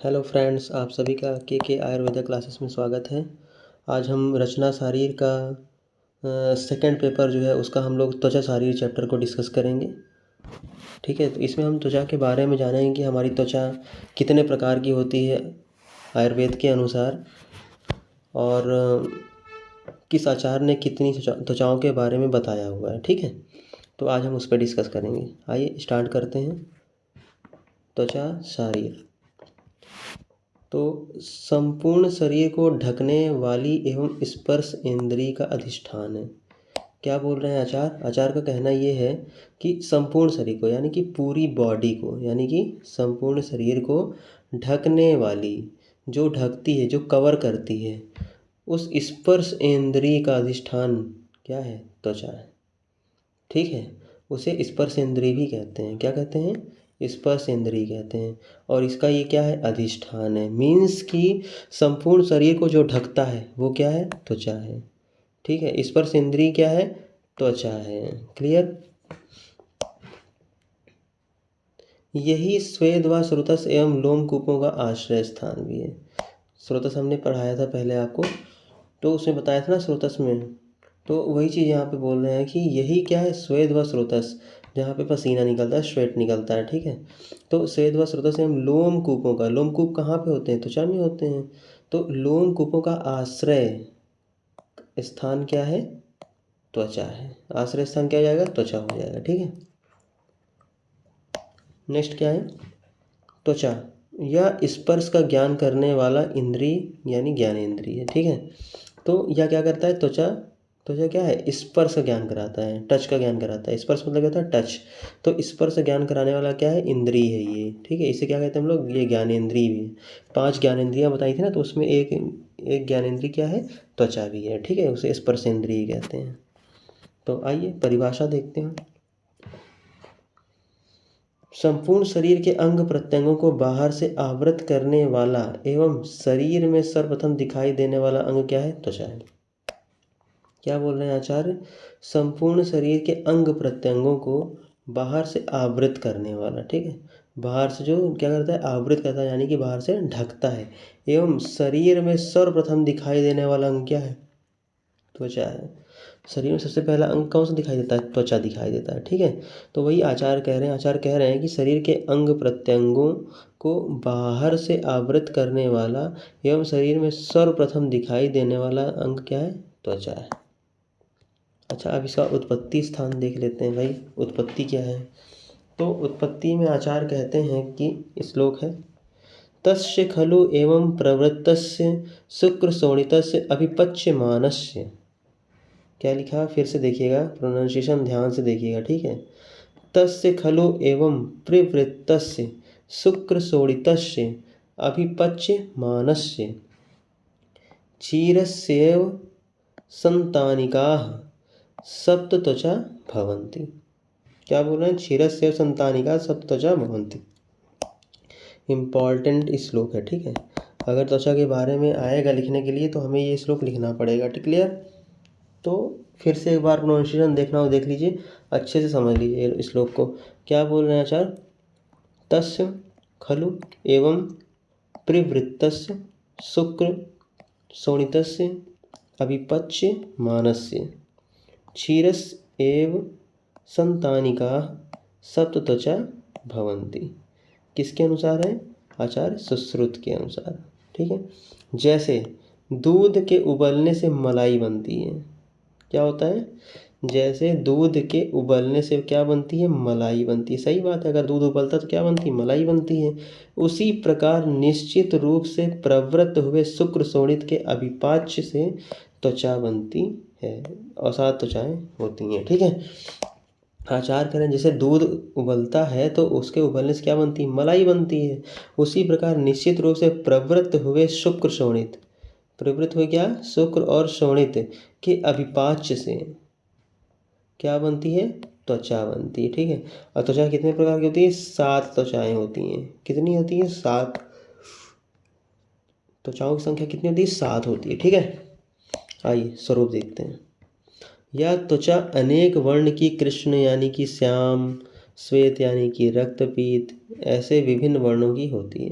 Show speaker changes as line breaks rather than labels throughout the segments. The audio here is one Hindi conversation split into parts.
हेलो फ्रेंड्स, आप सभी का के आयुर्वेदा क्लासेस में स्वागत है। आज हम रचना शारीर का सेकंड पेपर जो है उसका हम लोग त्वचा शारीर चैप्टर को डिस्कस करेंगे। ठीक है, तो इसमें हम त्वचा के बारे में जानेंगे कि हमारी त्वचा कितने प्रकार की होती है आयुर्वेद के अनुसार, और किस आचार्य ने कितनी त्वचाओं के बारे में बताया हुआ है। ठीक है, तो आज हम उस पर डिस्कस करेंगे। आइए स्टार्ट करते हैं। त्वचा शारीर तो संपूर्ण शरीर को ढकने वाली एवं स्पर्श इंद्रिय का अधिष्ठान है। क्या बोल रहे हैं आचार्य का कहना ये है कि संपूर्ण शरीर को यानी कि पूरी बॉडी को, यानी कि संपूर्ण शरीर को ढकने वाली, जो ढकती है, जो कवर करती है, उस स्पर्श इंद्रिय का अधिष्ठान क्या है? त्वचा है। ठीक है, उसे स्पर्श इंद्रिय भी कहते हैं। क्या कहते हैं? स्पर्श इंद्रिय कहते हैं। और इसका ये क्या है? अधिष्ठान है। मीन्स कि संपूर्ण शरीर को जो ढकता है वो क्या है? त्वचा है। ठीक है, स्पर्श इंद्रिय क्या है? त्वचा है। क्लियर? यही स्वेद व स्रोतस एवं लोमकूपों का आश्रय स्थान भी है। स्रोतस हमने पढ़ाया था पहले आपको, तो उसमें बताया था ना स्रोतस में, तो वही चीज़ यहाँ पे बोल रहे हैं कि यही क्या है? स्वेद व स्रोतस, जहाँ पे पसीना निकलता है, स्वेट निकलता है। ठीक है, तो स्वेद व स्रोतस से हम लोमकूपों का, लोमकूप कहाँ पे होते हैं? त्वचा में होते हैं। तो लोमकूपों का आश्रय स्थान क्या है? त्वचा है। आश्रय स्थान क्या हो जाएगा? त्वचा हो जाएगा। ठीक है, नेक्स्ट क्या है? त्वचा यह स्पर्श का ज्ञान करने वाला इंद्रिय यानी ज्ञानेंद्रिय। ठीक है, तो यह क्या करता है? त्वचा क्या है? स्पर्श का ज्ञान कराता है, टच का ज्ञान कराता है। स्पर्श मतलब क्या होता है? टच। तो स्पर्श ज्ञान कराने वाला क्या है? इंद्रिय है ये। ठीक है, इसे क्या कहते हैं हम लोग? ये ज्ञानेंद्रिय भी है। 5 ज्ञानेंद्रियाँ बताई थी ना, तो उसमें एक ज्ञानेंद्रिय क्या है? त्वचा भी है। ठीक है, उसे स्पर्श इंद्रिय कहते हैं। तो आइए परिभाषा देखते हैं। संपूर्ण शरीर के अंग प्रत्यंगों को बाहर से आवृत करने वाला एवं शरीर में सर्वप्रथम दिखाई देने वाला अंग क्या है? त्वचा है। क्या बोल रहे हैं आचार्य? संपूर्ण शरीर के अंग प्रत्यंगों को बाहर से आवृत करने वाला। ठीक है, बाहर से जो क्या करता है? आवृत करता है, यानी कि बाहर से ढकता है। एवं शरीर में सर्वप्रथम दिखाई देने वाला अंग क्या है? त्वचा है। शरीर में सबसे पहला अंग कौन सा दिखाई देता है? त्वचा दिखाई देता है। ठीक है, तो वही आचार्य कह रहे हैं कि शरीर के अंग प्रत्यंगों को बाहर से आवृत करने वाला एवं शरीर में सर्वप्रथम दिखाई देने वाला अंग क्या है? त्वचा है। अच्छा, अब इसका उत्पत्ति स्थान देख लेते हैं भाई। उत्पत्ति क्या है? तो उत्पत्ति में आचार्य कहते हैं कि श्लोक है, तस्य खलु एवं प्रवृत्तस्य शुक्र शोणितस्य अभिपच्यमानस्य। क्या लिखा? फिर से देखिएगा, प्रोनाउंसिएशन ध्यान से देखिएगा। ठीक है, तस्य खलु एवं प्रवृत्तस्य शुक्र शोणितस्य अभिपच्यमानस्य क्षीरस्यैव संतानिकाः सप्त त्वचा भवन्ति। क्या बोल रहे हैं? क्षीरस्यैव संतानिकाः सप्त त्वचा भवन्ति। इम्पॉर्टेंट श्लोक है। ठीक है, अगर त्वचा के बारे में आएगा लिखने के लिए तो हमें ये श्लोक लिखना पड़ेगा। क्लियर? तो फिर से एक बार प्रोनाउंसिएशन देखना हो देख लीजिए, अच्छे से समझ लीजिए इस श्लोक को। क्या बोल रहे हैं आचार्य? तस्य खलु एवं प्रवृत्तस्य शुक्र शोणितस्य अभिपच्यमानस्य क्षीरस्य एव संतानिकाः सप्त त्वचा भवन्ति। किसके अनुसार है आचार्य? सुश्रुत के अनुसार। ठीक है, जैसे दूध के उबलने से मलाई बनती है। क्या होता है? जैसे दूध के उबलने से क्या बनती है? मलाई बनती है। सही बात है, अगर दूध उबलता तो क्या बनती है? मलाई बनती है। उसी प्रकार निश्चित रूप से प्रवृत्त हुए शुक्र शोणित के अभिपाच्य से त्वचा बनती है और 7 त्वचाएं होती हैं। ठीक है, आचार करें जैसे दूध उबलता है तो उसके उबलने से क्या बनती है? मलाई बनती है। उसी प्रकार निश्चित रूप से प्रवृत्त हुए शुक्र शोणित, प्रवृत्त हुए क्या? शुक्र और शोणित के अभिपाच्य से क्या बनती है? त्वचा बनती है। ठीक है, और त्वचा कितने प्रकार की होती है? 7 त्वचाएं होती हैं। कितनी होती है? 7। त्वचाओं की संख्या कितनी होती है? 7 होती है। ठीक है, आइए स्वरूप देखते हैं। यह त्वचा अनेक वर्ण की कृष्ण यानी कि श्याम, श्वेत यानी कि रक्तपीत, ऐसे विभिन्न वर्णों की होती है।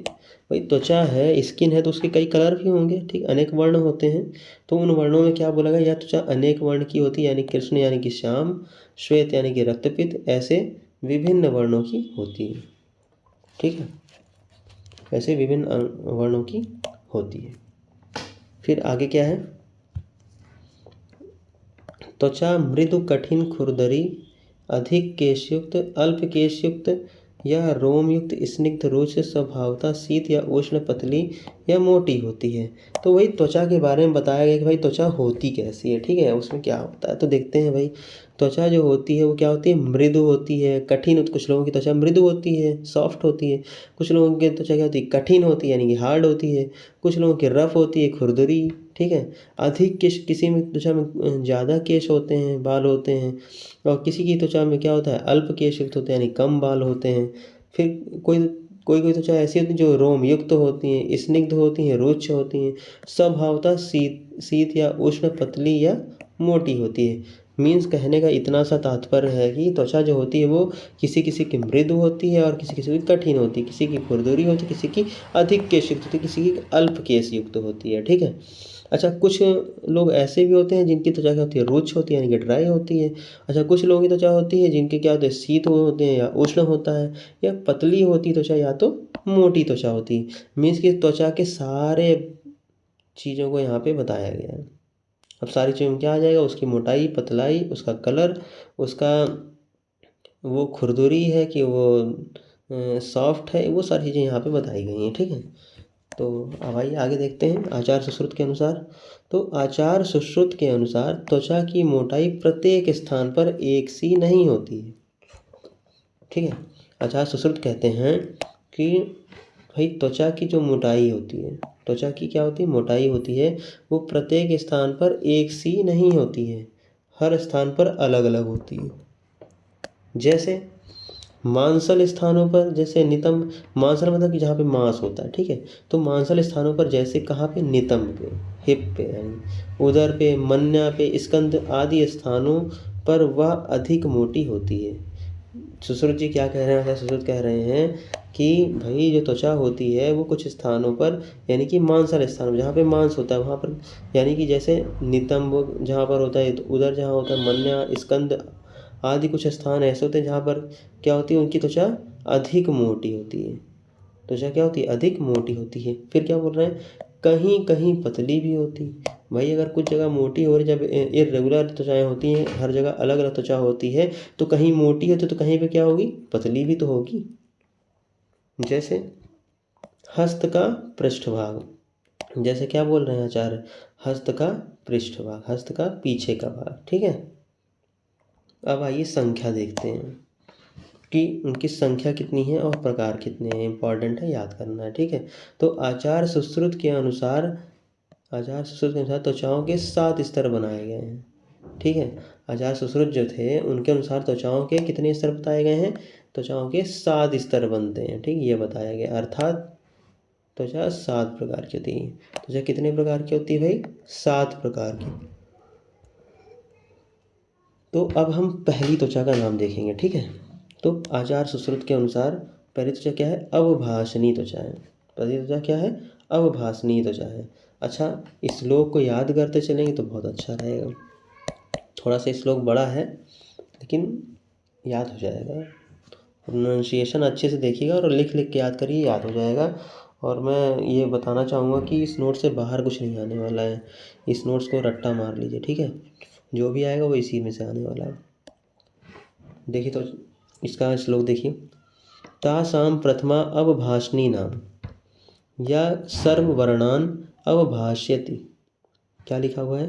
भाई त्वचा है, स्किन है, तो उसके कई कलर भी होंगे, ठीक, अनेक वर्ण होते हैं। तो उन वर्णों में क्या बोला गया, यह त्वचा अनेक वर्ण की होती है, यानी कृष्ण यानी कि श्याम, श्वेत यानी कि रक्तपीत, ऐसे विभिन्न वर्णों की होती है। ठीक है, ऐसे विभिन्न वर्णों की होती है। फिर आगे क्या है, त्वचा मृदु कठिन खुरदरी, अधिक केशयुक्त, अल्प केशयुक्त या रोमयुक्त, स्निग्ध रुच, स्वभावतः शीत या उष्ण, पतली या मोटी होती है। तो वही त्वचा के बारे में बताया गया कि भाई त्वचा होती कैसी है, ठीक है, उसमें क्या होता है। तो देखते हैं भाई, त्वचा जो होती है वो क्या होती है, मृदु होती है, कठिन, कुछ लोगों की त्वचा मृदु होती है, सॉफ्ट होती है, कुछ लोगों की त्वचा क्या होती है, कठिन होती है, यानी कि हार्ड होती है, कुछ लोगों की रफ होती है, खुरदरी, ठीक है। अधिक केश, किसी में त्वचा में ज़्यादा केश होते हैं, बाल होते हैं, और किसी की त्वचा में क्या होता है, अल्प केश युक्त होते हैं, यानी कम बाल होते हैं। फिर कोई कोई त्वचा ऐसी होती है जो रोम युक्त होती हैं, स्निग्ध होती हैं, रुक्ष होती हैं, स्वभावतः शीत या उष्ण, पतली या मोटी होती है। मीन्स कहने का इतना सा तात्पर्य है कि त्वचा जो होती है वो किसी किसी की मृदु होती है और किसी किसी की कठिन होती है, किसी की खुरदुरी होती है, किसी की अधिक केश युक्त होती है, किसी की अल्प केश युक्त होती है, ठीक है। अच्छा, कुछ लोग ऐसे भी होते हैं जिनकी त्वचा क्या होती है, रुक्ष होती है, यानी कि ड्राई होती है। अच्छा, कुछ लोगों की त्वचा होती है जिनके क्या होते हैं, शीत होते हैं या उष्ण होता है, या पतली होती त्वचा या तो मोटी त्वचा होती है। मीन्स कि त्वचा के सारे चीज़ों को यहाँ पे बताया गया है। अब सारी चीज़ों में क्या आ जाएगा, उसकी मोटाई, पतलाई, उसका कलर, उसका वो खुरदुरी है कि वो सॉफ्ट है, वो सारी चीज़ें यहाँ पे बताई गई हैं, ठीक है। तो अब आइए आगे देखते हैं आचार सुश्रुत के अनुसार। तो आचार सुश्रुत के अनुसार त्वचा की मोटाई प्रत्येक स्थान पर एक सी नहीं होती है, ठीक है। आचार सुश्रुत कहते हैं कि भाई त्वचा की जो मोटाई होती है, त्वचा की क्या होती है, मोटाई होती है, वो प्रत्येक स्थान पर एक सी नहीं होती है, हर स्थान पर अलग अलग होती है। जैसे मांसल स्थानों पर, जैसे नितंब, मांसल मतलब कि जहाँ पे मांस होता है, ठीक है। तो मांसल स्थानों पर जैसे कहाँ पे, नितंब पे, हिप पे, यानी उदर पे, मन्या पे, स्कंध आदि स्थानों पर वह अधिक मोटी होती है। सुश्रुत जी क्या कह रहे हैं, सुश्रुत कह रहे हैं कि भाई जो त्वचा होती है वो कुछ स्थानों पर, यानी कि मांसल स्थानों जहाँ पे मांस होता है वहाँ पर, यानी कि जैसे नितंब जहाँ पर होता है, तो उदर जहाँ होता है, मन्या, स्कंद आदि कुछ स्थान ऐसे होते हैं जहाँ पर क्या होती है, उनकी त्वचा अधिक मोटी होती है। त्वचा क्या होती है, अधिक मोटी होती है। फिर क्या बोल रहे हैं, कहीं कहीं पतली भी होती। भाई अगर कुछ जगह मोटी हो रही, जब इरेगुलर त्वचाएं होती हैं, हर जगह अलग अलग त्वचा होती है, तो कहीं मोटी होती तो कहीं पे क्या होगी, पतली भी तो होगी। जैसे हस्त का पृष्ठभाग, जैसे क्या बोल रहे हैं आचार्य, हस्त का पृष्ठभाग, हस्त का पीछे का भाग, ठीक है। अब आइए संख्या देखते हैं कि उनकी संख्या कितनी है और प्रकार कितने हैं, इंपॉर्टेंट है, याद करना है, ठीक है। तो आचार सुश्रुत के अनुसार, आचार सुश्रुत के अनुसार त्वचाओं के 7 स्तर बनाए गए हैं, ठीक है। आचार सुश्रुत जो थे उनके अनुसार त्वचाओं के कितने स्तर बताए गए हैं, त्वचाओं के 7 स्तर बनते हैं, ठीक, ये बताया गया। अर्थात त्वचा 7 प्रकार की होती है। त्वचा कितने प्रकार की होती है भाई, 7 प्रकार की। तो अब हम पहली त्वचा का नाम देखेंगे, ठीक है। तो आचार सुश्रुत के अनुसार पहली त्वचा क्या है, अवभासनी त्वचा है। पहली त्वचा क्या है, अवभासनी त्वचा है। अच्छा, इस श्लोक को याद करते चलेंगे तो बहुत अच्छा रहेगा। थोड़ा सा श्लोक बड़ा है लेकिन याद हो जाएगा। प्रोनाउंसिएशन अच्छे से देखिएगा और लिख लिख के याद करिए, याद हो जाएगा। और मैं ये बताना चाहूँगा कि इस नोट से बाहर कुछ नहीं आने वाला है। इस नोट्स को रट्टा मार लीजिए, ठीक है। जो भी आएगा वो इसी में से आने वाला है। देखिए तो इसका श्लोक देखिए, तासाम प्रथमा अवभाषणी नाम या सर्ववर्णान अवभाष्यति। क्या लिखा हुआ है,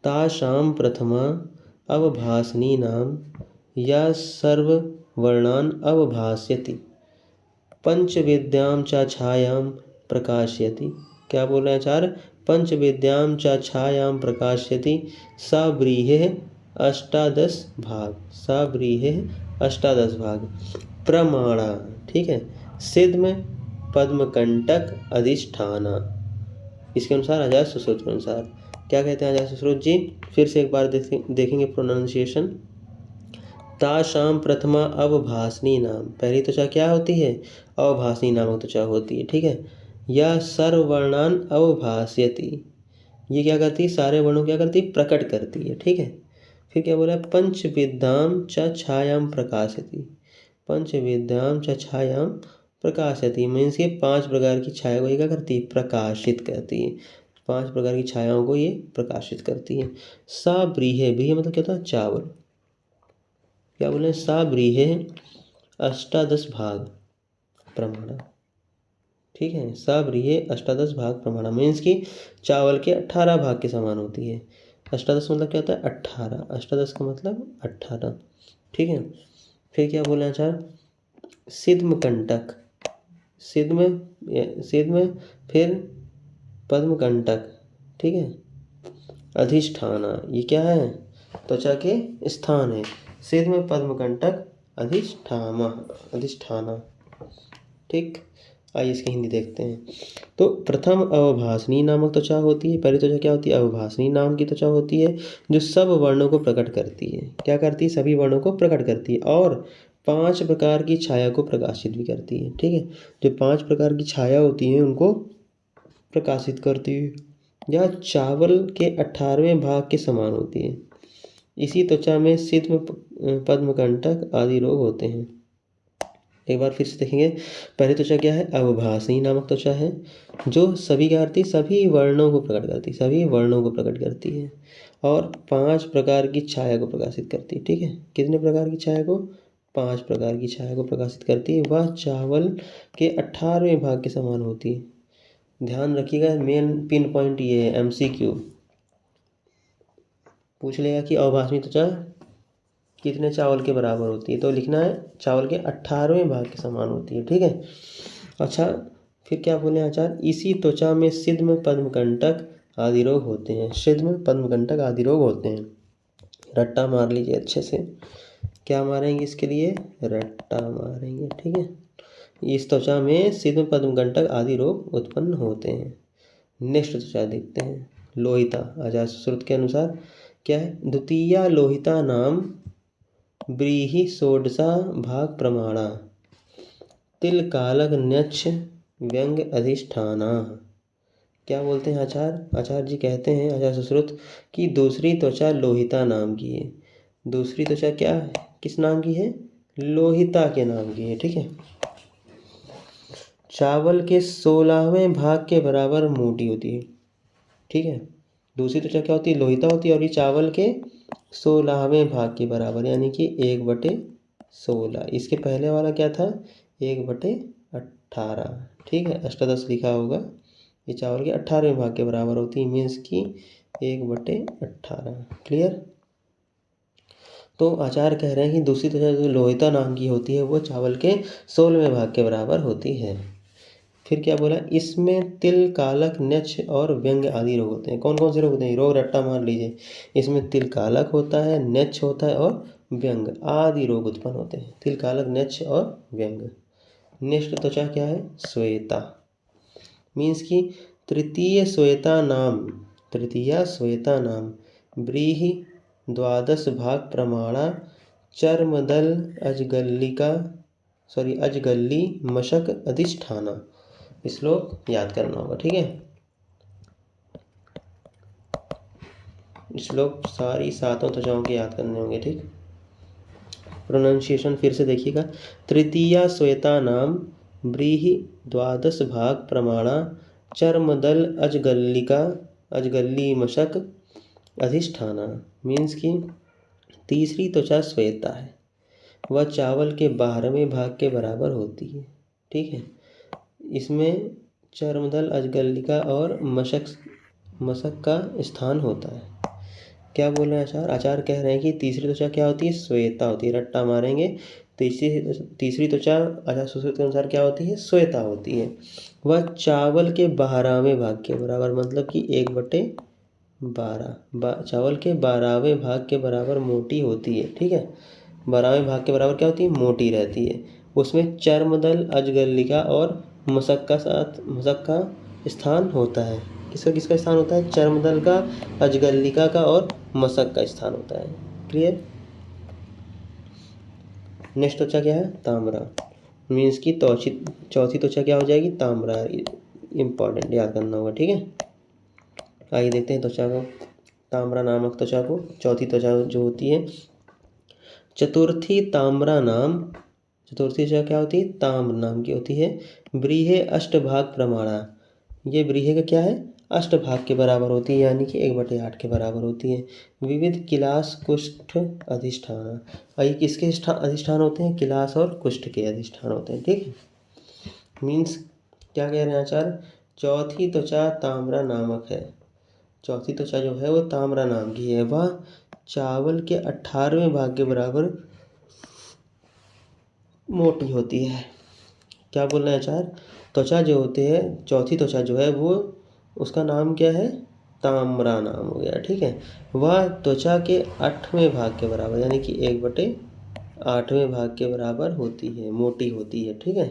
तासाम प्रथमा अवभाषणी नाम या सर्ववर्णान अवभाष्यति, पंचविद्याम च छायां प्रकाशयति। क्या बोल रहे हैं आचार्य, पंचविद्याम च छायां प्रकाशयति, सव्रीहे 18 भाग, सव्रीहे 18 भाग, प्रमाणा, ठीक है, सिद्ध पद्मकंटक अधिष्ठाना। इसके अनुसार आचार्य सुश्रुत के अनुसार क्या कहते हैं आचार्य सुश्रुत जी, फिर से एक बार देखेंगे प्रोनाउंसिएशन। तासाम प्रथमा अवभासनी नाम, पहली त्वचा क्या होती है? अवभासनी नामक त्वचा होती है। ठीक है। यह सर्ववर्णान अवभासयति, ये क्या करती है? सारे वर्णों क्या करती है? प्रकट करती है। ठीक है। फिर क्या बोला? पंचविद्याम च छायाम प्रकाशयति, पंचविद्याम च छायाम प्रकाशयति मीन्स ये 5 प्रकार की छाया को ये क्या करती है? प्रकाशित करती है। 5 प्रकार की छायाओं को ये प्रकाशित करती है। सा ब्रीहे, ब्रीहे मतलब क्या होता है? चावल। क्या बोले? सा ब्रीहे अष्टादश भाग प्रमाणा। ठीक है। सा ब्रीहे अष्टादश भाग प्रमाणा मीन्स की चावल के 18 भाग के समान होती है। अष्टादश मतलब क्या होता है? 18। अष्टादश का मतलब 18। ठीक है। फिर क्या बोले आचार्य? सिद्मकंटक, सिद्म फिर पद्मकंटक। ठीक है। अधिष्ठाना, ये क्या है? त्वचा के स्थान है। सिद्म पद्मकंटक अधिष्ठाना। ठीक। आइए इसकी हिंदी देखते हैं। तो प्रथम अवभासनी नामक त्वचा होती है। पहली त्वचा क्या होती है? अवभासनी नाम की त्वचा होती है, जो सब वर्णों को प्रकट करती है। क्या करती है? सभी वर्णों को प्रकट करती है और 5 प्रकार की छाया को प्रकाशित भी करती है। ठीक है। जो 5 प्रकार की छाया होती है उनको प्रकाशित करती है। यह चावल के 18वें भाग के समान होती है। इसी त्वचा में सिद्म पद्मकंटक आदि रोग होते हैं। एक बार फिर से देखेंगे। पहली त्वचा क्या है? अवभासनी नामक त्वचा है, जो सभी क्या करती है? सभी वर्णों को प्रकट करती है, सभी वर्णों को प्रकट करती है और 5 प्रकार की छाया को प्रकाशित करती है। ठीक है। कितने प्रकार की छाया को? 5 प्रकार की छाया को प्रकाशित करती है। वह चावल के 18वें भाग के समान होती है। ध्यान रखिएगा, मेन पिन पॉइंट ये है। MCQ पूछ लेगा कि अवभासनी त्वचा कितने चावल के बराबर होती है, तो लिखना है चावल के 18वें भाग के समान होती है। ठीक है। अच्छा, फिर क्या बोले आचार्य? इसी त्वचा में सिद्म पद्मकंटक आदि रोग होते हैं। सिद्म पद्मकंटक आदि रोग होते हैं। रट्टा मार लीजिए अच्छे से। क्या मारेंगे इसके लिए? रट्टा मारेंगे। ठीक है। इस त्वचा में सिद्म पद्मकंटक आदि रोग उत्पन्न होते हैं। नेक्स्ट त्वचा देखते हैं। लोहिता। आचार्य सुश्रुत के अनुसार क्या है? द्वितीया लोहिता नाम व्रीहि षोडशा भाग प्रमाणा तिल कालक न्यक्ष व्यंग अधिष्ठाना। क्या बोलते हैं आचार्य? आचार्य जी कहते हैं, आचार्य सुश्रुत, कि दूसरी त्वचा लोहिता नाम की है। दूसरी त्वचा क्या है? किस नाम की है? लोहिता के नाम की है। ठीक है। चावल के 16वें भाग के बराबर मोटी होती है। ठीक है। दूसरी त्वचा क्या होती है? लोहिता होती है और ये चावल के 16वें भाग के बराबर, यानी कि 1/16। इसके पहले वाला क्या था? 1/18। ठीक है। अष्टादश लिखा होगा। ये चावल के 18वें भाग के बराबर होती है, मीन्स की 1/18। क्लियर? तो आचार्य कह रहे हैं कि दूसरी त्वचा जो लोहिता नाम की होती है वो चावल के 16वें भाग के बराबर होती है। फिर क्या बोला? इसमें तिल कालक न्यक्ष और व्यंग आदि रोग होते हैं। कौन कौन से रोग होते हैं? रोग रट्टा मार लीजिए। इसमें तिल कालक होता है, न्यक्ष होता है और व्यंग आदि रोग उत्पन्न होते हैं। तिल कालक, न्यक्ष और व्यंग। नेक्स्ट त्वचा क्या है? श्वेता मीन्स की तृतीया श्वेता नाम व्रीहि 12 भाग प्रमाणा चर्मदल अजगल्ली मशक अधिष्ठाना। श्लोक याद करना होगा। ठीक है। श्लोक सारी 7 त्वचाओं के याद करने होंगे। ठीक। प्रोनाउंसिएशन फिर से देखिएगा। तृतीया श्वेता नाम व्रीहि 12 भाग प्रमाणा चर्मदल अजगल्ली मशक अधिष्ठाना मीन्स की तीसरी त्वचा श्वेता है। वह चावल के 12वें भाग के बराबर होती है। ठीक है। इसमें चर्मदल, अजगल्लिका और मशक का स्थान होता है। क्या बोल रहे हैं आचार्य कह रहे हैं कि तीसरी त्वचा क्या होती है? श्वेता होती है। रट्टा मारेंगे। तीसरी त्वचा आचार्य सुश्रुत के अनुसार क्या होती है? श्वेता होती है। वह चावल के 12वें भाग के बराबर, मतलब कि 1/12 चावल के 12वें भाग के बराबर मोटी होती है। ठीक है। 12वें भाग के बराबर क्या होती है? मोटी रहती है। उसमें चर्मदल, अजगल्लिका और मशक का स्थान होता है। किसका स्थान होता है? चर्मदल का, अजगल्लिका का और मशक का स्थान होता है। क्लियर? नेक्स्ट त्वचा क्या है? ताम्रा, मीन्स की चौथी त्वचा क्या हो जाएगी? ताम्रा। इम्पॉर्टेंट, याद करना होगा, ठीक है। आइए देखते हैं त्वचा को, ताम्रा नामक त्वचा को। चौथी त्वचा जो होती है चतुर्थी ताम्रा नाम, चतुर्थी त्वचा क्या होती है? ताम्र नाम की होती है। व्रीहे अष्टभाग प्रमाणा, ये व्रीहे का क्या है? अष्टभाग के बराबर होती है, यानी कि 1/8 के बराबर होती है। विविध किलास कुष्ठ अधिष्ठान, ये किसके अधिष्ठान होते हैं? किलास और कुष्ठ के अधिष्ठान होते हैं, ठीक है। मीन्स क्या कह रहे हैं आचार्य? चौथी त्वचा ताम्रा नामक है, चौथी त्वचा जो है वो ताम्रा नाम की है। वह चावल के 18वें भाग के बराबर मोटी होती है। क्या बोल रहे हैं आचार्य? त्वचा जो होती है, चौथी त्वचा जो है वो, उसका नाम क्या है? ताम्रा नाम हो गया, ठीक है। वह त्वचा के 8वें भाग के बराबर, यानी कि 1/8वें भाग के बराबर होती है, मोटी होती है, ठीक है।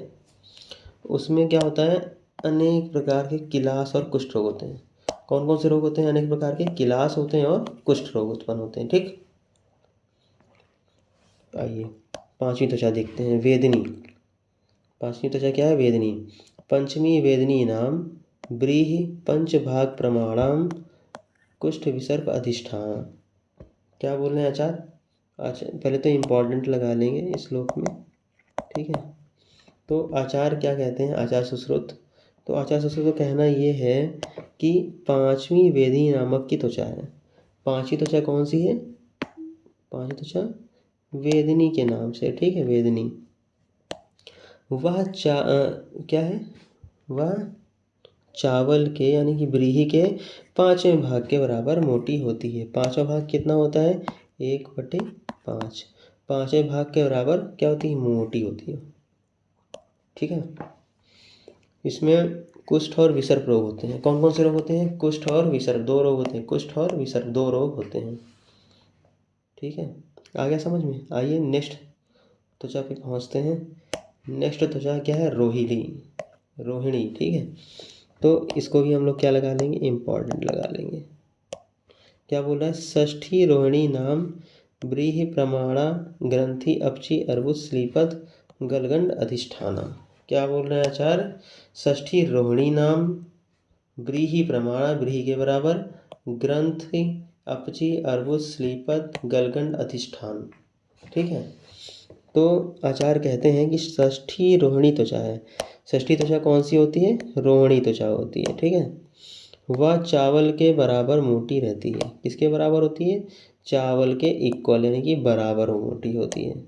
उसमें क्या होता है? अनेक प्रकार के किलास और कुष्ठ रोग होते हैं। कौन कौन से रोग होते हैं? अनेक प्रकार के किलास होते हैं और कुष्ठ रोग उत्पन्न होते हैं, ठीक। आइए पांचवी त्वचा देखते हैं, वेदनी। पांचवी त्वचा क्या है? वेदनी। पंचमी वेदनी नाम व्रीहि पंचभाग प्रमाणम कुष्ठ विसर्प अधिष्ठान। क्या बोल रहे हैं आचार्य? अच्छा, पहले तो इम्पोर्टेंट लगा लेंगे इस श्लोक में, ठीक है। तो आचार्य क्या कहते हैं? आचार्य सुश्रुत, तो आचार्य सुश्रुत का कहना ये है कि पांचवी वेदनी नामक की त्वचा है। पांचवी त्वचा कौन सी है? पांचवी त्वचा वेदनी के नाम से, ठीक है, वेदनी। वह क्या है? वह चावल के, यानी कि व्रीहि के 5वें भाग के बराबर मोटी होती है। 5वां भाग कितना होता है? 1/5। 5वें भाग के बराबर क्या होती है? मोटी होती है, ठीक है। इसमें कुष्ठ और विसर्प रोग होते हैं। कौन कौन से रोग होते हैं? कुष्ठ और विसर्प, 2 रोग होते हैं। कुष्ठ और विसर्प 2 रोग होते हैं, ठीक है। आ गया समझ में? आइए नेक्स्ट त्वचा पे पहुंचते हैं। नेक्स्ट त्वचा क्या है? रोहिणी, रोहिणी, ठीक है। तो इसको भी हम लोग क्या लगा लेंगे? इम्पॉर्टेंट लगा लेंगे। क्या बोल रहा है? षष्ठी रोहिणी नाम व्रीहि प्रमाणा ग्रंथि अपची अर्बुद श्लीपद गलगंड अधिष्ठाना। क्या बोल रहे हैं आचार्य? षष्ठी रोहिणी नाम व्रीहि प्रमाणा, व्रीहि के बराबर, ग्रंथि अपची अर्बुद श्लीपद गलगंड अधिष्ठान, ठीक है। तो आचार्य कहते हैं कि षष्ठी रोहिणी त्वचा है। षष्ठी त्वचा कौन सी होती है? रोहिणी त्वचा होती है, ठीक है। वह चावल के बराबर मोटी रहती है। किसके बराबर होती है? चावल के इक्वल, यानी कि बराबर मोटी होती है।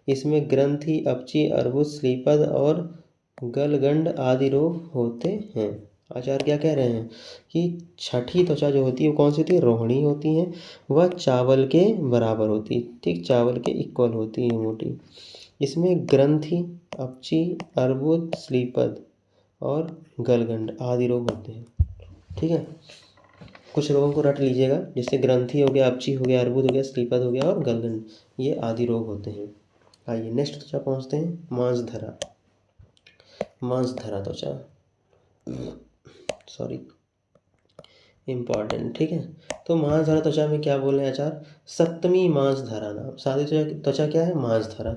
इसमें ग्रंथि अपची अर्बुद श्लीपद और गलगंड आदि रोग होते हैं। आचार्य क्या कह रहे हैं कि छठी त्वचा जो होती है वो कौन सी होती है? रोहिणी होती है। वह चावल के बराबर होती है, ठीक, चावल के इक्वल होती है, मोटी। इसमें ग्रंथि अपची अर्बुद श्लीपद और गलगंड आदि रोग होते हैं, ठीक है। कुछ रोगों को रट लीजिएगा, जैसे ग्रंथि हो गया, अपची हो गया, अर्बुद हो गया, श्लीपद हो गया और गलगंड, ये आदि रोग होते हैं। आइए नेक्स्ट त्वचा पहुंचते हैं, मांसधरा। मांसधरा त्वचा, सॉरी, इम्पॉर्टेंट, ठीक है। तो मांसधरा त्वचा में क्या बोल रहे हैं आचार्य? सप्तमी मांसधरा नाम, सारी त्वचा क्या है? मांसधरा।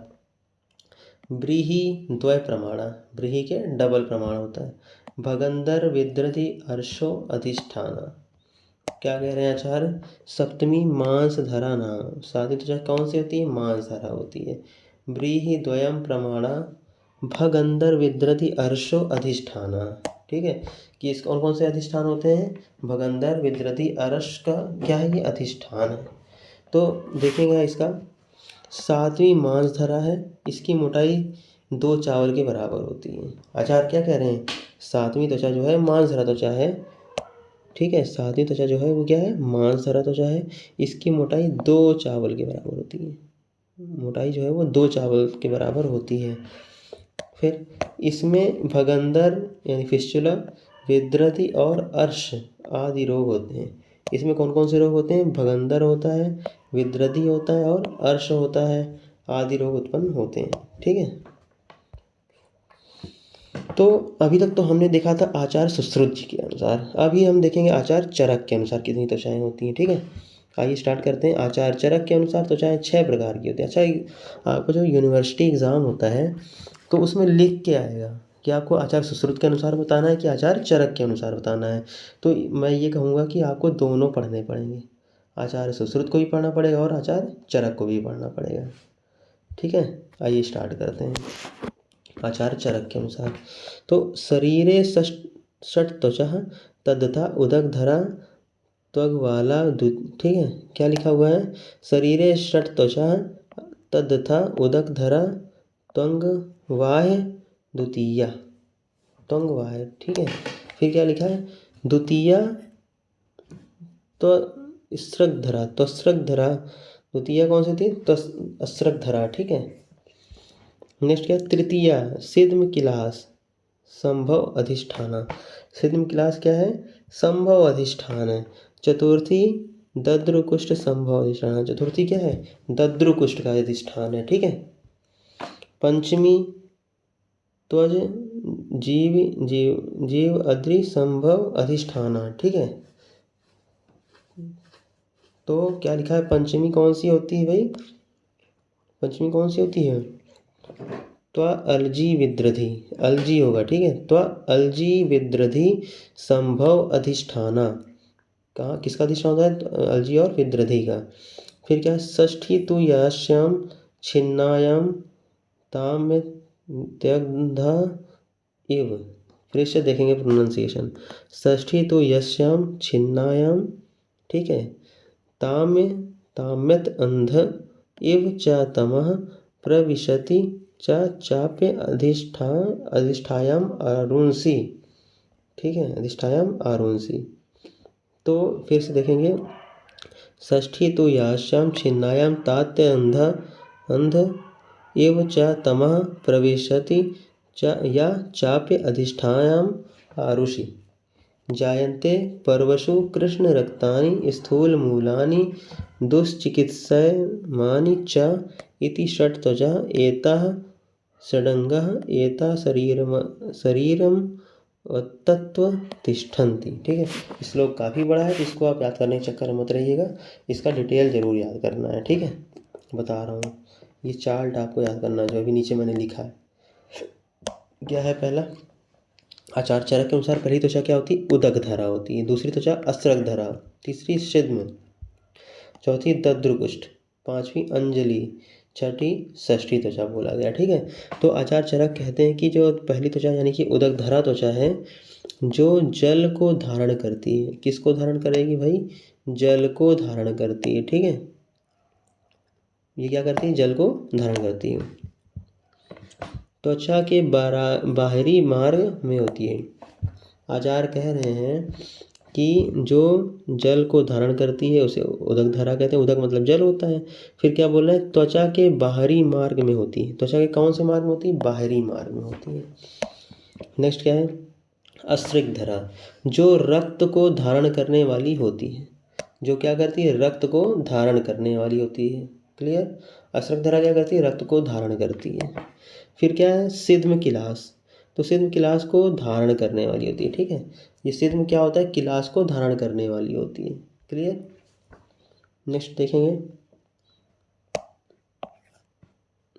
व्रीहि द्वय प्रमाणा, व्रीहि के डबल प्रमाण होता है। भगंदर विद्रधि अर्शो अधिष्ठाना। क्या कह रहे हैं आचार्य? सप्तमी मांसधरा नाम, सारी त्वचा कौन सी होती है? मांसधरा होती है। व्रीहि द्वयम प्रमाणा भगंदर विद्रधि अर्शो अधिष्ठाना, ठीक है। कि इस कौन कौन से अधिष्ठान होते हैं? भगंदर विद्रधि अर्श का क्या है? ये अधिष्ठान है। तो देखेंगे इसका, 7वीं मांसधरा है, इसकी मोटाई 2 चावल के बराबर होती है। आचार्य क्या कह रहे हैं? 7वीं त्वचा जो है मांसधरा त्वचा है, ठीक है। 7वीं त्वचा जो है वो क्या है? मांसधरा त्वचा है। इसकी मोटाई 2 चावल के बराबर होती है, मोटाई जो है वो 2 चावल के बराबर होती है। फिर इसमें भगंदर यानी फिस्चुला, विद्रधि और अर्श आदि रोग होते हैं। इसमें कौन कौन से रोग होते हैं? भगंदर होता है, विद्रधि होता है और अर्श होता है, आदि रोग उत्पन्न होते हैं, ठीक है। तो अभी तक तो हमने देखा था आचार्य सुश्रुत जी के अनुसार, अभी हम देखेंगे आचार्य चरक के अनुसार कितनी त्वचाएं होती हैं, ठीक है। आइए स्टार्ट करते हैं। आचार चरक के अनुसार त्वचाएं 6 प्रकार की होती है। अच्छा, आपको जो यूनिवर्सिटी एग्ज़ाम होता है तो उसमें लिख के आएगा कि आपको आचार सुश्रुत के अनुसार बताना है कि आचार चरक के अनुसार बताना है। तो मैं ये कहूँगा कि आपको दोनों पढ़ने पड़ेंगे, आचार सुश्रुत को भी पढ़ना पड़ेगा और आचार चरक को भी पढ़ना पड़ेगा। ठीक है, आइए स्टार्ट करते हैं। आचार चरक के अनुसार तो शरीरे षट त्वचा तद्यथा उदक धरा त्वग वाला ठीक है, क्या लिखा हुआ है? शरीरे षट त्वचा तद्यथा उदक धरा त्वंग वाह्य द्वितीया, त्वंग वाह्य। ठीक है, फिर क्या लिखा है? द्वितीया तो स्रक धरा, तो स्रक धरा। द्वितीया कौन सी थी? तो अस्रक धरा। ठीक है, नेक्स्ट क्या? तृतीया सिद्म किलास संभव अधिष्ठाना। सिद्म किलास क्या है? संभव अधिष्ठान है। चतुर्थी दद्रुकुष्ठ संभव अधिष्ठान। चतुर्थी क्या है? दद्रुकुष्ठ का अधिष्ठान है। ठीक है, पंचमी त्वज जीव अद्रि संभव अधिष्ठान। ठीक है, तो क्या लिखा है? पंचमी कौन सी होती है भाई? पंचमी कौन सी होती है? त्वा अलजी विद्रधि, अलजी होगा। ठीक है, त्वा अलजी विद्रधि संभव अधिष्ठाना। कहाँ किसका अधिष्ठान होता है? अलजी और विद्रधि का। फिर क्या? षष्ठी तु यास्याम छिन्नायाम ताम त्यग्धा इव। फिर से देखेंगे प्रोनाउंसिएशन। षष्ठी तु यस्याम छिन्नायाम, ठीक है, ताम्यत अंध इव च तमः प्रविशति च चाप्य अधिष्ठायाम आरुंसी। ठीक है, अधिष्ठायाम आरुंसी। तो फिर से देखेंगे। षष्ठी तो यास्याम छिन्नायाम तात्य अंध एव च तमः प्रविशति च या चाप्य अधिष्ठायाम आरुषि। जायन्ते पर्वशु कृष्ण रक्तानि स्थूल मूलानि दुश्चिकित्समानि च इति षट् त्वचा एताः षडंगः एता शरीरम तत्व तिष्ठन्ति। ठीक है, श्लोक काफ़ी बड़ा है, इसको आप याद करने के चक्कर में मत रहिएगा, इसका डिटेल जरूर याद करना है। ठीक है, बता रहा हूँ, ये चार्ट आपको याद करना है जो अभी नीचे मैंने लिखा है। क्या है? पहला आचार चरक के अनुसार पहली त्वचा क्या होती है? उदक धरा होती है। दूसरी त्वचा अस्रक धरा, तीसरी सिद्म, चौथी दद्रुकुष्ठ, पांचवी अंजलि, छठी षष्ठी त्वचा बोला गया। ठीक है, तो आचार चरक कहते हैं कि जो पहली त्वचा यानी कि उदक धरा त्वचा है, जो जल को धारण करती है। किसको धारण करेगी भाई? जल को धारण करती है। ठीक है, ये क्या करती है? जल को धारण करती है। त्वचा के बाहरी मार्ग में होती है। आचार्य कह रहे हैं कि जो जल को धारण करती है उसे उदक धरा कहते हैं। उदक मतलब जल होता है। फिर क्या बोल रहे हैं? त्वचा के बाहरी मार्ग में होती है। त्वचा के कौन से मार्ग में होती है? बाहरी मार्ग में होती है। नेक्स्ट क्या है? अस्रिक धरा, जो रक्त को धारण करने वाली होती है। जो क्या करती है? रक्त को धारण करने वाली होती है। क्लियर? अस्रिक धरा क्या करती है? रक्त को धारण करती है। फिर क्या है? सिद्म किलास, तो सिद्म किलास को धारण करने वाली होती है। ठीक है, ये सिद्म क्या होता है? किलास को धारण करने वाली होती है। क्लियर? नेक्स्ट देखेंगे।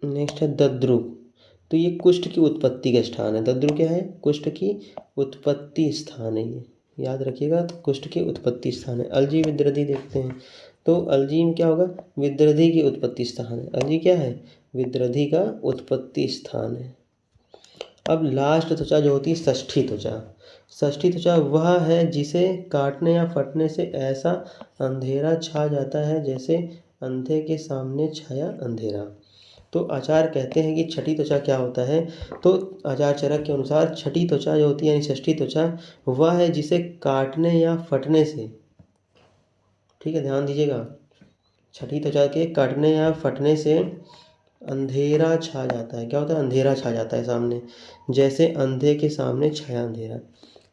नेक्स्ट है दद्रु, तो ये कुष्ठ की उत्पत्ति का स्थान है। दद्रु क्या है? कुष्ठ की उत्पत्ति स्थान है। ये याद रखिएगा, तो कुष्ठ की उत्पत्ति स्थान है। अलजी विद्रधि देखते हैं, तो अलजी में क्या होगा? विद्रधि की उत्पत्ति स्थान है। अलजी क्या है? विद्रधि का उत्पत्ति स्थान है। अब लास्ट त्वचा जो होती है षष्ठी त्वचा। षष्ठी त्वचा वह है जिसे काटने या फटने से ऐसा अंधेरा छा जाता है जैसे अंधे के सामने छाया अंधेरा। तो आचार्य कहते हैं कि छठी त्वचा क्या होता है? तो आचार्य चरक के अनुसार छठी त्वचा जो होती है यानी षष्ठी त्वचा वह है जिसे काटने या फटने से, ठीक है ध्यान दीजिएगा, छठी त्वचा के काटने या फटने से अंधेरा छा जाता है। क्या होता है? अंधेरा छा जाता है सामने, जैसे अंधे के सामने छाया अंधेरा।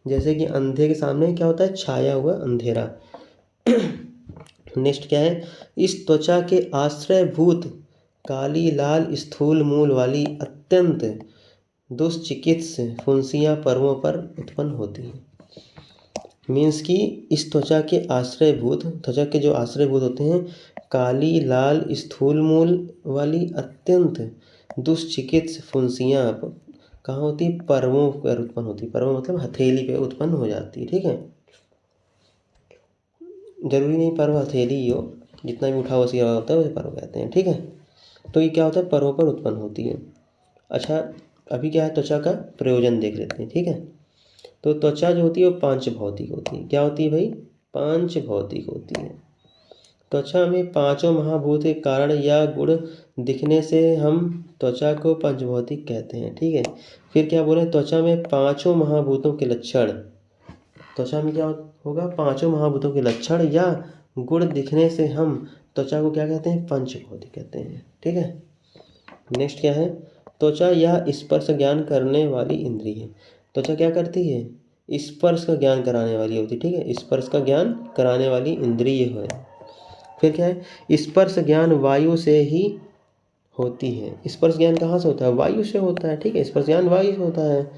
जैसे कि अंधे के सामने क्या होता है? छाया हुआ अंधेरा। नेक्स्ट क्या है? इस त्वचा के आश्रयभूत काली लाल स्थूल मूल वाली अत्यंत दुश्चिकित्स फुंसियाँ पर्वों पर उत्पन्न होती हैं। मीन्स कि इस त्वचा के आश्रयभूत, त्वचा के जो आश्रयभूत होते हैं, काली लाल स्थूल मूल वाली अत्यंत दुष्चिकित्स फुंसियाँ कहाँ होती? पर्वों पर उत्पन्न होती। पर्व मतलब हथेली पे उत्पन्न हो जाती है। ठीक है, जरूरी नहीं पर्व हथेली ही हो, जितना भी उठा हुआ होता है उसे पर्व कहते हैं। ठीक है, तो ये क्या होता है? पर्वों पर उत्पन्न होती है। अच्छा, अभी क्या है? त्वचा का प्रयोजन देख लेते हैं। ठीक है, तो त्वचा जो होती है वो पांच भौतिक होती है। क्या होती है भाई? पांच भौतिक होती है। त्वचा में पांचों महाभूत के कारण या गुण दिखने से हम त्वचा को पंचभौतिक कहते हैं। ठीक है, फिर क्या बोले? त्वचा में पांचों महाभूतों के लक्षण, त्वचा में क्या होगा? पांचों महाभूतों के लक्षण या गुण दिखने से हम त्वचा को क्या कहते हैं? पंचभौतिक कहते हैं। ठीक है, नेक्स्ट क्या है? त्वचा या स्पर्श ज्ञान करने वाली इंद्रिय है। त्वचा क्या करती है? स्पर्श का ज्ञान कराने वाली होती है। ठीक है, स्पर्श का ज्ञान कराने वाली इंद्रिय है। फिर क्या है? स्पर्श ज्ञान वायु से ही होती है। स्पर्श ज्ञान कहाँ से होता है? वायु से होता है। ठीक है, स्पर्श ज्ञान वायु से होता है।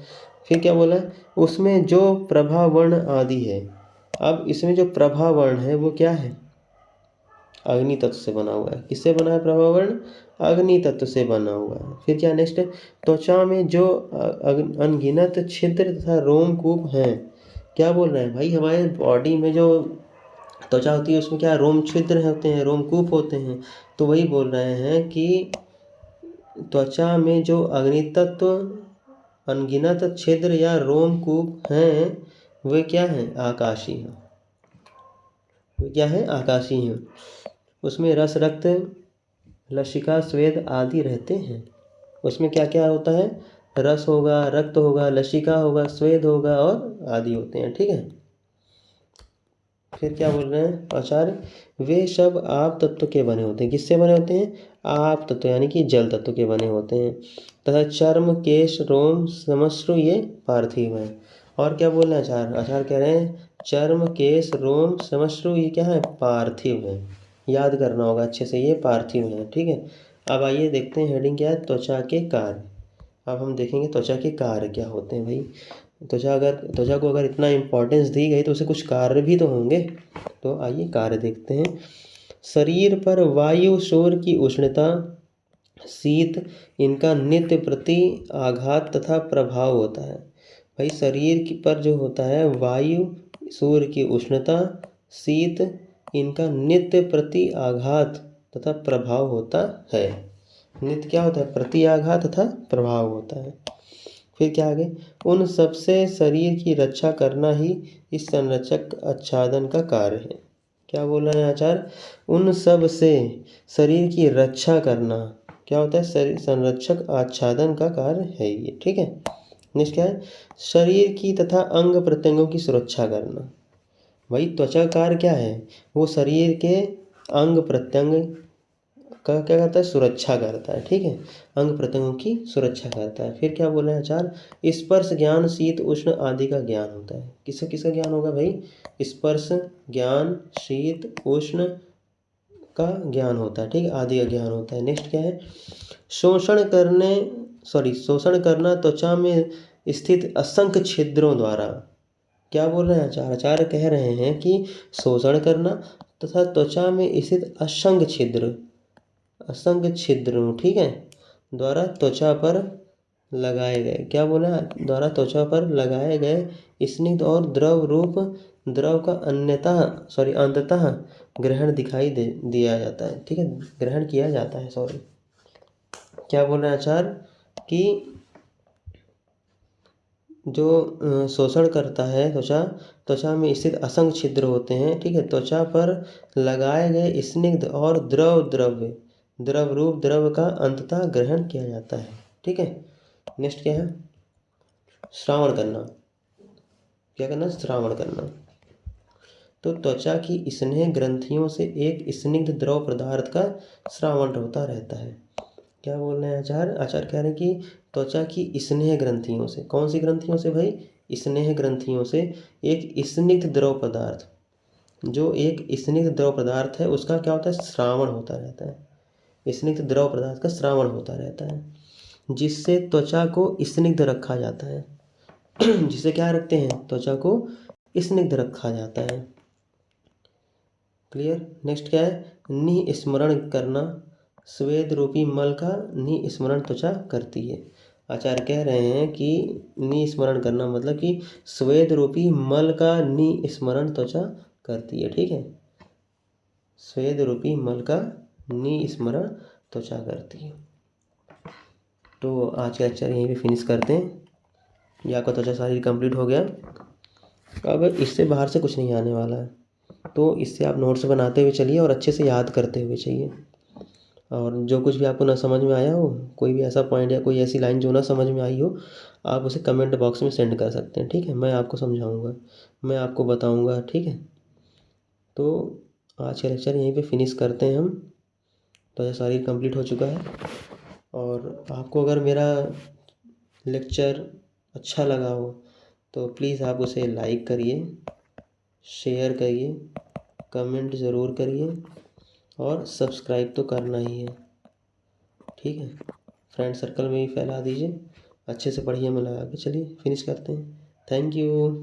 फिर क्या बोला है? उसमें जो प्रभा वर्ण आदि है। अब इसमें जो प्रभा वर्ण है वो क्या है? अग्नि तत्व से बना हुआ है। किससे बना है प्रभा वर्ण? अग्नि तत्व से बना हुआ है। फिर क्या नेक्स्ट है? त्वचा में जो अनगिनत छिद्र तथा रोमकूप हैं। क्या बोल रहे हैं भाई? हमारे बॉडी में जो त्वचा होती है उसमें क्या रोम छिद्र होते हैं, रोमकूप होते हैं। तो वही बोल रहे हैं कि त्वचा में जो अग्नि तत्व अनगिनत छिद्र या रोमकूप हैं वे क्या हैं? आकाशीय हैं। वे क्या है? आकाशीय हैं। उसमें रस रक्त लसिका स्वेद आदि रहते हैं। उसमें क्या क्या होता है? रस होगा, रक्त होगा, लसिका होगा, स्वेद होगा और आदि होते हैं। ठीक है, फिर क्या बोल रहे हैं आचार्य? वे सब आप तत्व के बने होते हैं। किससे बने होते हैं? आप तत्व यानी कि जल तत्व के बने होते हैं। तथा चर्म केश रोम समश्रु ये पार्थिव है। और क्या बोल रहे हैं आचार्य? आचार्य कह रहे हैं चर्म केश रोम समश्रु ये क्या है? पार्थिव है। याद करना होगा अच्छे से, ये पार्थिव है। ठीक है, अब आइए देखते हैं हेडिंग क्या है? त्वचा के कार्य। अब हम देखेंगे त्वचा के कार्य क्या होते हैं भाई। त्वचा को अगर इतना इम्पोर्टेंस दी गई तो उसे कुछ कार्य भी तो होंगे। तो आइए कार्य देखते हैं। शरीर पर वायु सूर्य की उष्णता शीत इनका नित्य प्रति आघात तथा प्रभाव होता है। भाई शरीर पर जो होता है वायु सूर्य की उष्णता शीत इनका नित्य प्रति आघात तथा प्रभाव होता है। नित्य क्या होता है? प्रति आघात तथा प्रभाव होता है। फिर क्या आगे? उन सबसे शरीर की रक्षा करना ही इस संरक्षक आच्छादन का कार्य है। क्या बोल रहे हैं आचार्य? उन सब से शरीर की रक्षा करना क्या होता है? शरीर संरक्षक आच्छादन का कार्य है ये। ठीक है, नेक्स्ट क्या है? शरीर की तथा अंग प्रत्यंगों की सुरक्षा करना। भाई त्वचा कार्य क्या है? वो शरीर के अंग प्रत्यंग का क्या करता है? सुरक्षा करता है। ठीक है, अंग प्रत्यंगों की सुरक्षा करता है। फिर क्या बोल रहे हैं आचार्य? स्पर्श ज्ञान शीत उष्ण आदि का ज्ञान होता है। किसका किसका ज्ञान होगा भाई? स्पर्श ज्ञान शीत उष्ण का ज्ञान होता है। ठीक है, आदि का ज्ञान होता है। नेक्स्ट क्या है? शोषण करना त्वचा में स्थित असंख्य छिद्रों द्वारा। क्या बोल रहे हैं आचार्य? आचार्य कह रहे हैं कि शोषण करना तथा त्वचा में स्थित असंख्य छिद्रों ठीक है द्वारा त्वचा पर लगाए गए। क्या बोला? द्वारा त्वचा पर लगाए गए स्निग्ध और द्रव रूप द्रव का अंततः ग्रहण दिखाई दिया जाता है। ठीक है, ग्रहण किया जाता है। क्या बोल रहे हैं आचार्य? कि जो शोषण करता है त्वचा में स्थित असंख्य छिद्र होते हैं। ठीक है, त्वचा पर लगाए गए स्निग्ध और द्रव रूप द्रव का अंततः ग्रहण किया जाता है। ठीक है, नेक्स्ट क्या है? श्रावण करना। क्या करना? श्रावण करना। तो त्वचा की स्नेह ग्रंथियों से एक स्निग्ध द्रव पदार्थ का श्रावण होता रहता है। क्या बोल रहे हैं आचार्य? आचार्य कह रहे हैं कि त्वचा की स्नेह ग्रंथियों से, कौन सी ग्रंथियों से भाई? स्नेह ग्रंथियों से एक स्निग्ध द्रव पदार्थ, जो एक स्निग्ध द्रव पदार्थ है उसका क्या होता है? श्रावण होता रहता है। स्निग्ध द्रव पदार्थ का श्रावण होता रहता है, जिससे त्वचा को स्निग्ध रखा जाता है। जिससे क्या रखते हैं? त्वचा को स्निग्ध रखा जाता है। क्लियर। नेक्स्ट क्या है, निस्मरण करना, स्वेद रूपी मल का निस्मरण त्वचा करती है। आचार्य कह रहे हैं कि निस्मरण करना मतलब कि स्वेद रूपी मल का निस्मरण त्वचा करती है। ठीक है, स्वेद रूपी मल का निस्मरण त्वचा करती है। तो आज का लेक्चर यहीं पे फिनिश करते हैं। ये आपका त्वचा शारीर कंप्लीट हो गया। अब इससे बाहर से कुछ नहीं आने वाला है, तो इससे आप नोट्स बनाते हुए चलिए और अच्छे से याद करते हुए चाहिए। और जो कुछ भी आपको ना समझ में आया हो, कोई भी ऐसा पॉइंट या कोई ऐसी लाइन जो ना समझ में आई हो, आप उसे कमेंट बॉक्स में सेंड कर सकते हैं। ठीक है, मैं आपको समझाऊंगा, मैं आपको बताऊंगा। ठीक है, तो आज का लेक्चर यहीं पे फिनिश करते हैं हम। तो सारी कंप्लीट हो चुका है। और आपको अगर मेरा लेक्चर अच्छा लगा हो तो प्लीज़ आप उसे लाइक करिए, शेयर करिए, कमेंट ज़रूर करिए और सब्सक्राइब तो करना ही है। ठीक है, फ्रेंड सर्कल में भी फैला दीजिए। अच्छे से पढ़िए, मन लगा के। चलिए फिनिश करते हैं। Thank you.